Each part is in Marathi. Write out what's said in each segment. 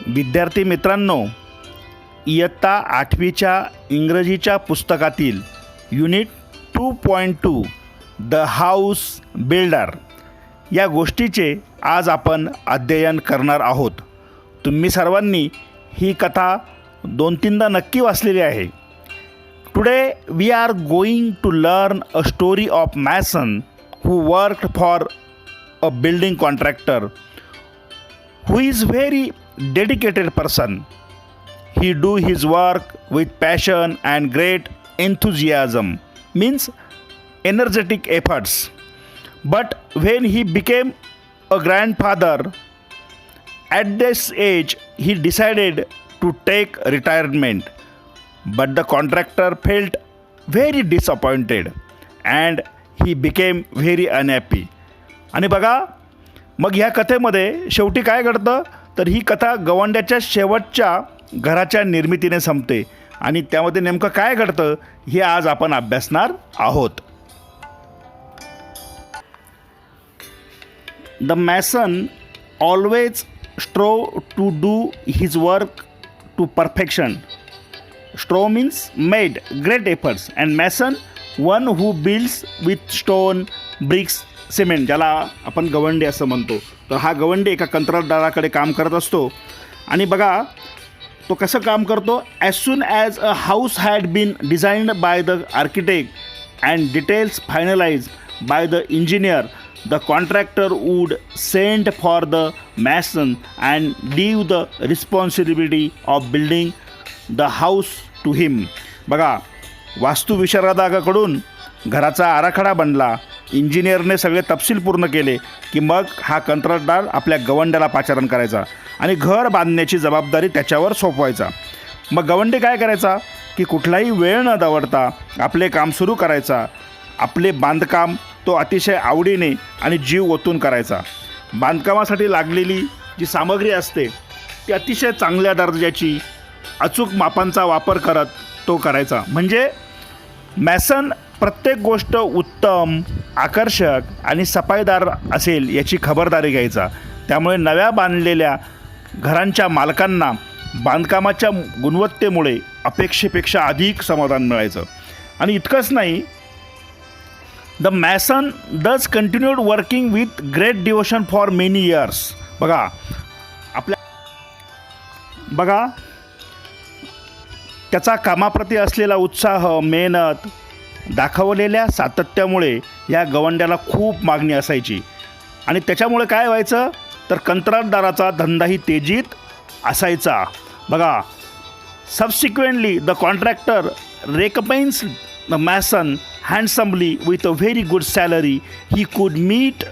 विद्यार्थी मित्रांनो, इयत्ता 8वीच्या इंग्रजीच्या पुस्तकातील युनिट 2.2 द हाऊस बिल्डर या गोष्टीचे आज आपण अध्ययन करणार आहोत. तुम्ही सर्वांनी ही कथा 2-3दा नक्की वाचलेली आहे. Today we are going to learn a story of mason who worked for a building contractor who is very dedicated person. He do his work with passion and great enthusiasm, means energetic efforts. But when he became a grandfather, at this age he decided to take retirement. But the contractor felt very disappointed and he became very unhappy. आणि बघा, मग ह्या कथेमध्ये शेवटी काय घडतं तर ही कथा गवंड्याच्या शेवटच्या घराच्या निर्मितीने संपते आणि त्यामध्ये नेमकं काय घडतं हे आज आपण अभ्यासणार आहोत. The mason always strove to do his work to perfection. Strove means made great efforts and mason one who builds with stone, bricks, cement, ज्याला आपण गवंडी असं म्हणतो. तर हा गवंडी एका कंत्राटदाराकडे काम करत असतो आणि बघा तो कसं काम करतो. As soon as a house had been designed by the architect and details finalize by the engineer, the contractor would send for the mason and leave the responsibility of building the house to him. बघा, वास्तुविशारदाकडून घराचा आराखडा बनला, इंजिनियरने सगळे तपशील पूर्ण केले की मग हा कंत्राटदार आपल्या गवंड्याला पाचारण करायचा आणि घर बांधण्याची जबाबदारी त्याच्यावर सोपवायचा. मग गवंडी काय करायचा की कुठलाही वेळ न दवडता आपले काम सुरू करायचा. आपले बांधकाम तो अतिशय आवडीने आणि जीव ओतून करायचा. बांधकामासाठी लागलेली जी सामग्री असते ती अतिशय चांगल्या दर्जाची अचूक मापांचा वापर करत तो करायचा. म्हणजे मॅसन प्रत्येक गोष्ट उत्तम, आकर्षक आणि सफाईदार असेल याची खबरदारी घ्यायचा. त्यामुळे नव्या बांधलेल्या घरांच्या मालकांना बांधकामाच्या गुणवत्तेमुळे अपेक्षेपेक्षा अधिक समाधान मिळायचं. आणि इतकंच नाही, the mason does continued working with great devotion for many years. बघा त्याचा कामाप्रती असलेला उत्साह, मेहनत, दाखवलेल्या सातत्यामुळे या गवंड्याला खूप मागणी असायची आणि त्याच्यामुळे काय व्हायचं तर कंत्राटदाराचा धंदाही तेजीत असायचा. बघा, subsequently the contractor recompense the mason handsomely with a very good salary. He could meet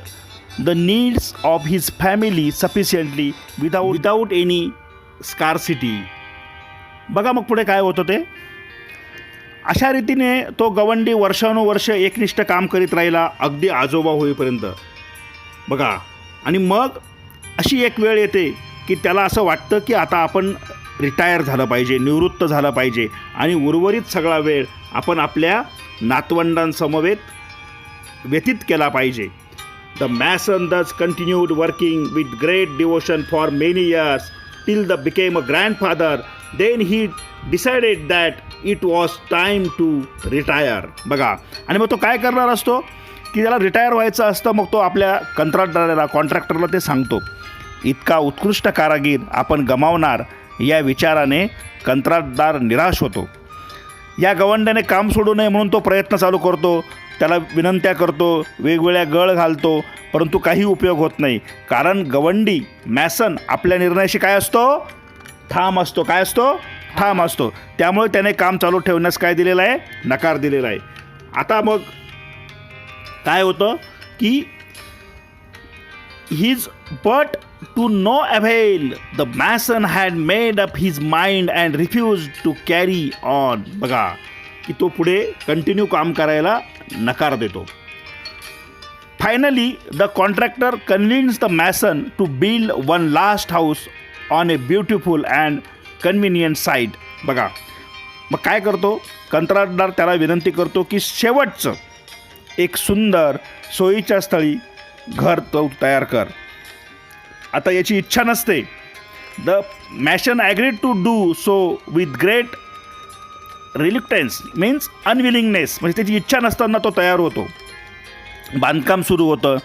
the needs of his family sufficiently without any scarcity. बघा मग पुढे काय होतं ते. अशा रीतीने तो गवंडी वर्षानुवर्ष एकनिष्ठ काम करीत राहिला अगदी आजोबा होईपर्यंत. बघा, आणि मग अशी एक वेळ येते की त्याला असं वाटतं की आता आपण रिटायर झालं पाहिजे, निवृत्त झालं पाहिजे आणि उर्वरित सगळा वेळ आपण आपल्या नातवंडांसमवेत व्यतीत केला पाहिजे. The mason thus continued working with great devotion for many years till the became a grandfather. Then he decided that it was time to retire. बघा, आणि मग तो काय करणार असतो की त्याला रिटायर व्हायचं असतं. मग तो आपल्या कंत्राटदाराला, कॉन्ट्रॅक्टरला ते सांगतो. इतका उत्कृष्ट कारागीर आपण गमावणार या विचाराने कंत्राटदार निराश होतो. या गवंड्याने काम सोडू नये म्हणून तो प्रयत्न चालू करतो, त्याला विनंत्या करतो, वेगवेगळ्या गळ घालतो, परंतु काही उपयोग होत नाही. कारण गवंडी मॅसन आपल्या निर्णयाशी काय असतो, ठाम असतो. काय असतो, ठाम असतो. त्यामुळे त्याने काम चालू ठेवण्यास काय दिलेलं आहे, नकार दिलेला आहे. आता मग काय होतं की his but to no avail the mason had made up his mind and refuse to carry on. बघा की तो पुढे कंटिन्यू काम करायला नकार देतो. Finally the contractor convince the mason to build one last house on a beautiful and convenient site. बघा, मग काय करतो कंत्राटदार, त्याला विनंती करतो की शेवटचं एक सुंदर सोयीच्या स्थळी घर तो तयार कर. आता याची इच्छा नसते the mason agreed to do so with great reluctance means unwillingness, म्हणजे त्याची इच्छा नसताना तो तयार होतो. बांधकाम सुरू होतं.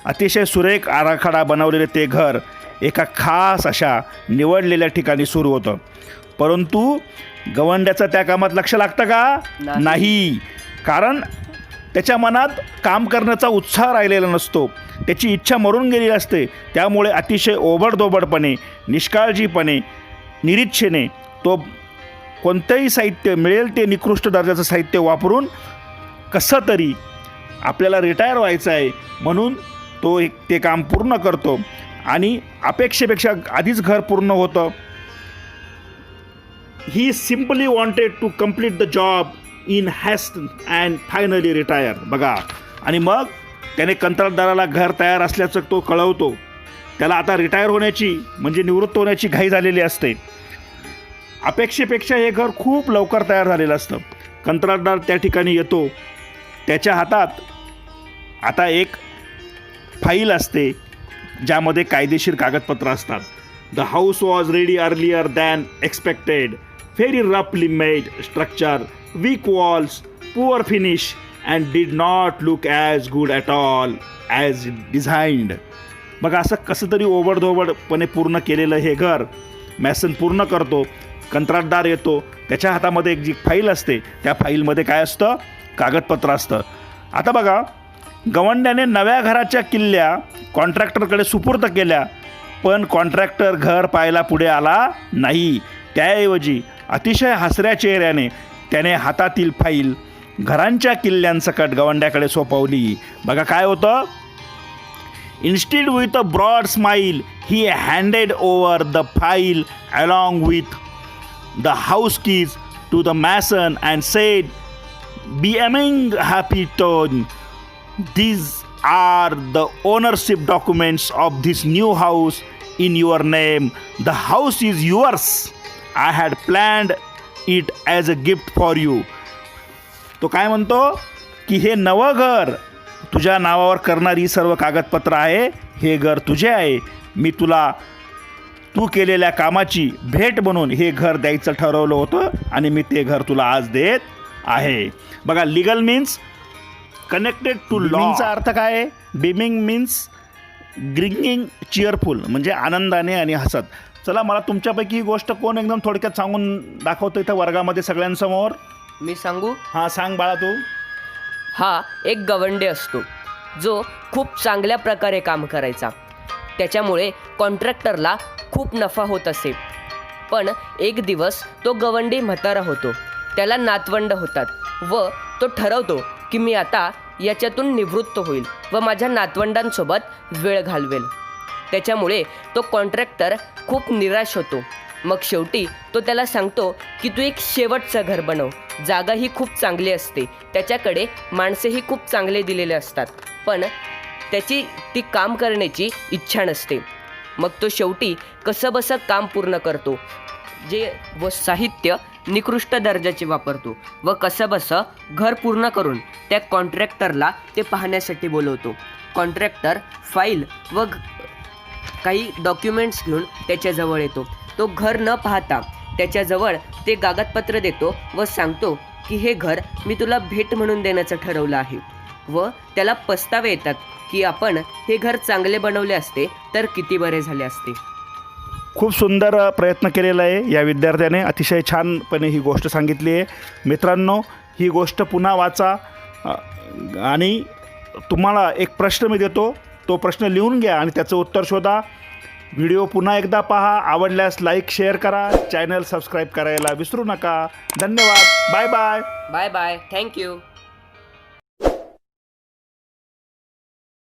अतिशय सुरेख आराखडा बनवलेले ते घर एका खास अशा निवडलेल्या ठिकाणी सुरू होतं. परंतु गवंड्याचं त्या कामात लक्ष लागतं का? नाही. कारण त्याच्या मनात काम करण्याचा उत्साह राहिलेला नसतो. त्याची इच्छा मरून गेलेली असते. त्यामुळे अतिशय ओबडधोबडपणे, निष्काळजीपणे, निरीच्छेने तो कोणतंही साहित्य मिळेल ते निकृष्ट दर्जाचं साहित्य वापरून कसं तरी आपल्याला रिटायर व्हायचं आहे म्हणून तो ते काम पूर्ण करतो आणि अपेक्षेपेक्षा आधीच घर पूर्ण होतं. He simply wanted to complete the job in haste and finally retire. बघा, आणि मग त्याने कंत्राटदाराला घर तयार असल्याचं तो कळवतो. त्याला आता रिटायर होण्याची म्हणजे निवृत्त होण्याची घाई झालेली असते. अपेक्षेपेक्षा हे घर खूप लवकर तयार झालेलं असतं. कंत्राटदार त्या ठिकाणी येतो. त्याच्या हातात आता एक फाईल असते ज्यामध्ये कायदेशीर कागदपत्र असतात. The house was ready earlier than expected. Very रफली made structure, weak walls, poor finish and did not look as good at all as designed. बघा, असं कसं तरी ओबडधोबडपणे पूर्ण केलेलं हे घर मॅसन पूर्ण करतो. कंत्राटदार येतो. त्याच्या हातामध्ये एक जी फाईल असते त्या फाईलमध्ये काय असतं? कागदपत्र असतं. आता बघा, गवंड्याने नव्या घराच्या किल्ल्या कॉन्ट्रॅक्टरकडे सुपूर्द केल्या, पण कॉन्ट्रॅक्टर घर पाहायला पुढे आला नाही. त्याऐवजी अतिशय हसऱ्या चेहऱ्याने त्याने हातातील फाईल घरांच्या किल्ल्यांसकट गवंड्याकडे सोपवली. बघा काय होतं? Instead with a broad smile he handed over the file along with the house keys to the mason and said beaming happy tone, these are the ownership documents of this new house in your name. The house is yours. I had planned it as a gift for you. तो काय म्हणतो की हे नवं घर तुझ्या नावावर करणारी सर्व कागदपत्र आहे. हे घर तुझे आहे. मी तुला तू केलेल्या कामाची भेट म्हणून हे घर द्यायचं ठरवलं होतं आणि मी ते घर तुला आज देत आहे. बघा, लिगल मीन्स कनेक्टेड टू लॉचा अर्थ काय आहे? बिमिंग मीन्स ग्रिंगिंग चिअरफुल, म्हणजे आनंदाने आणि हसत. चला, मला तुमच्यापैकी ही गोष्ट कोण एकदम थोडक्यात सांगून दाखवतो इथं वर्गामध्ये सगळ्यांसमोर? मी सांगू? हां, सांग बाळा तू. हा एक गवंडे असतो जो खूप चांगल्या प्रकारे काम करायचा. त्याच्यामुळे कॉन्ट्रॅक्टरला खूप नफा होत असे. पण एक दिवस तो गवंडी म्हातारा होतो. त्याला नातवंड होतात व तो ठरवतो की मी आता याच्यातून निवृत्त होईल व माझ्या नातवंडांसोबत वेळ घालवेल. त्याच्यामुळे तो कॉन्ट्रॅक्टर खूप निराश होतो. मग शेवटी तो त्याला सांगतो की तू एक शेवटचं घर बनव. जागाही खूप चांगली असते, त्याच्याकडे माणसेही खूप चांगले दिलेले असतात, पण त्याची ती काम करण्याची इच्छा नसते. मग तो शेवटी कसंबसं काम पूर्ण करतो जे व साहित्य निकृष्ट दर्जाचे वापरतो व कसंबसं घर पूर्ण करून त्या कॉन्ट्रॅक्टरला ते पाहण्यासाठी बोलवतो. कॉन्ट्रॅक्टर फाईल व काही डॉक्युमेंट्स घेऊन त्याच्याजवळ येतो. तो घर न पाहता त्याच्याजवळ ते कागदपत्र देतो व सांगतो की हे घर मी तुला भेट म्हणून देण्याचं ठरवलं आहे. व त्याला पस्तावे येतात की आपण हे घर चांगले बनवले असते तर किती बरे झाले असते. खूप सुंदर प्रयत्न केलेला आहे या विद्यार्थ्याने. अतिशय छानपणे ही गोष्ट सांगितली आहे. मित्रांनो, ही गोष्ट पुन्हा वाचा आणि तुम्हाला एक प्रश्न मी देतो. तो प्रश्न लिहून घ्या आणि त्याचं उत्तर शोधा. व्हिडिओ पुन्हा एकदा पहा. आवडल्यास लाईक, शेअर करा. चॅनल सबस्क्राईब करायला विसरू नका. धन्यवाद. Bye bye. Bye bye. Thank you.